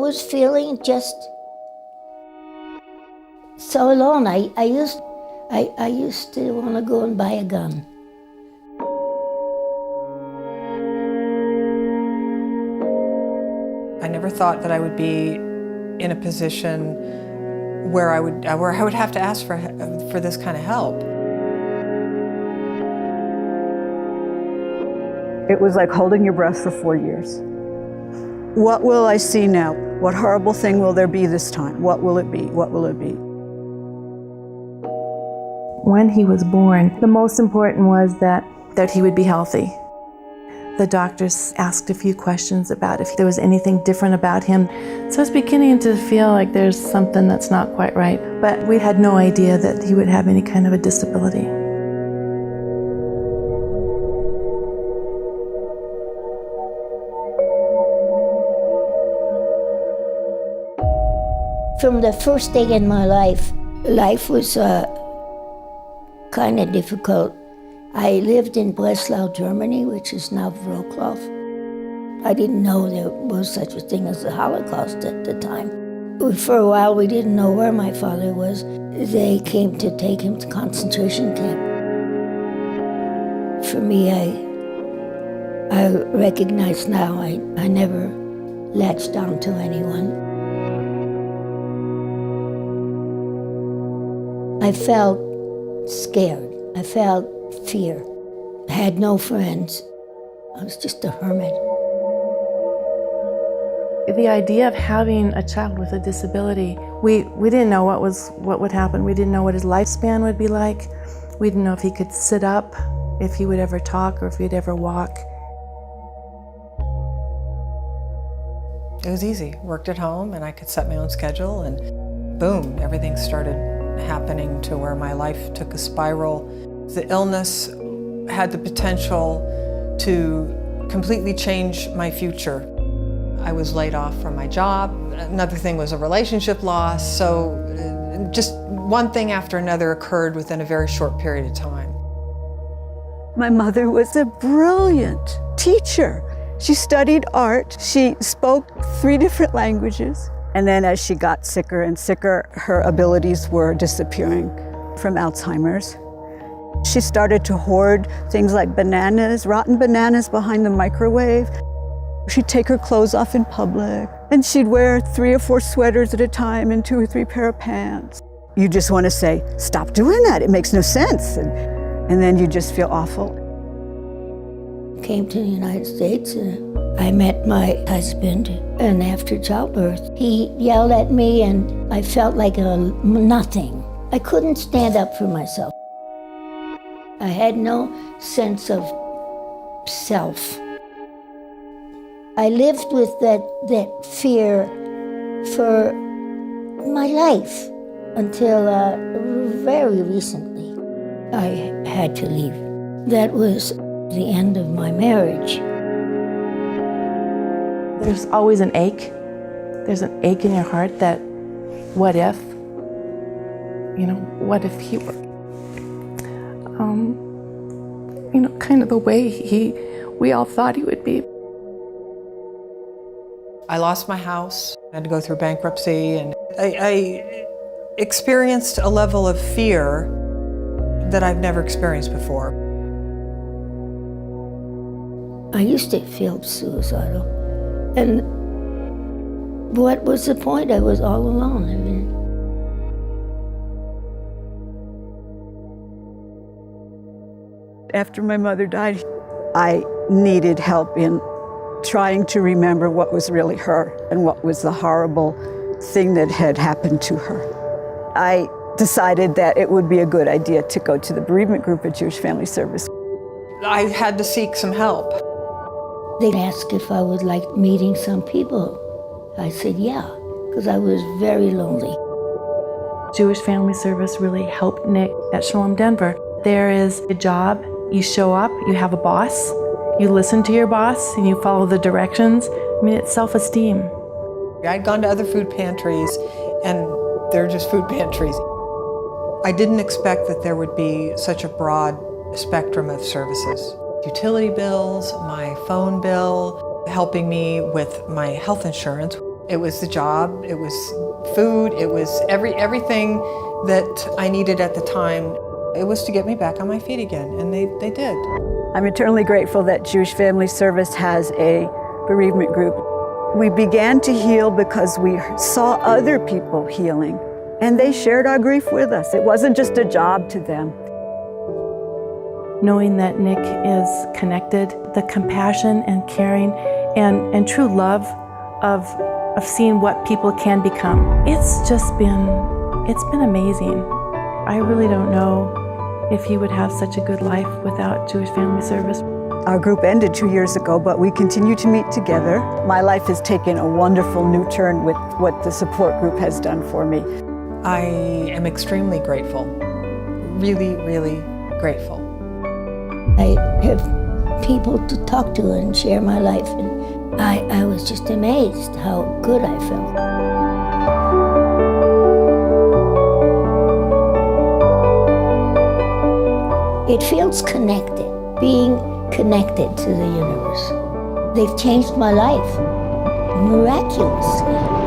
was feeling just so alone. I used to want to go and buy a gun. I never thought that I would be in a position where I would have to ask for this kind of help. It was like holding your breath for 4 years. What will I see now? What horrible thing will there be this time? What will it be? What will it be? When he was born, the most important was that he would be healthy. The doctors asked a few questions about if there was anything different about him. So I was beginning to feel like there's something that's not quite right. But we had no idea that he would have any kind of a disability. From the first day in my life was kind of difficult. I lived in Breslau, Germany, which is now Wrocław. I didn't know there was such a thing as the Holocaust at the time. For a while, we didn't know where my father was. They came to take him to concentration camp. For me, I recognize now I never latched on to anyone. I felt scared. I felt fear. I had no friends. I was just a hermit. The idea of having a child with a disability, we didn't know what would happen. We didn't know what his lifespan would be like. We didn't know if he could sit up, if he would ever talk, or if he'd ever walk. It was easy. Worked at home and I could set my own schedule, and boom, everything started happening to where my life took a spiral. The illness had the potential to completely change my future. I was laid off from my job. Another thing was a relationship loss. So just one thing after another occurred within a very short period of time. My mother was a brilliant teacher. She studied art. She spoke 3 different languages. And then as she got sicker and sicker, her abilities were disappearing from Alzheimer's. She started to hoard things like bananas, rotten bananas behind the microwave. She'd take her clothes off in public, and she'd wear 3 or 4 sweaters at a time and 2 or 3 pair of pants. You just want to say, stop doing that, it makes no sense. And then you just feel awful. Came to the United States. I met my husband, and after childbirth, he yelled at me, and I felt like a nothing. I couldn't stand up for myself. I had no sense of self. I lived with that fear for my life until very recently. I had to leave. That was the end of my marriage. There's always an ache. There's an ache in your heart that, what if? What if he were, kind of the way we all thought he would be. I lost my house. I had to go through bankruptcy, and I experienced a level of fear that I've never experienced before. I used to feel suicidal. And what was the point? I was all alone. After my mother died, I needed help in trying to remember what was really her and what was the horrible thing that had happened to her. I decided that it would be a good idea to go to the bereavement group at Jewish Family Service. I had to seek some help. They'd ask if I would like meeting some people. I said, yeah, because I was very lonely. Jewish Family Service really helped Nick at Shalom Denver. There is a job, you show up, you have a boss, you listen to your boss, and you follow the directions. It's self-esteem. I'd gone to other food pantries, and they're just food pantries. I didn't expect that there would be such a broad spectrum of services. Utility bills, my phone bill, helping me with my health insurance. It was the job, it was food, it was everything that I needed at the time. It was to get me back on my feet again, and they did. I'm eternally grateful that Jewish Family Service has a bereavement group. We began to heal because we saw other people healing, and they shared our grief with us. It wasn't just a job to them. Knowing that Nick is connected, the compassion and caring and true love of seeing what people can become. It's been amazing. I really don't know if he would have such a good life without Jewish Family Service. Our group ended 2 years ago, but we continue to meet together. My life has taken a wonderful new turn with what the support group has done for me. I am extremely grateful, really, really grateful. I have people to talk to and share my life, and I was just amazed how good I felt. It feels connected, being connected to the universe. They've changed my life miraculously.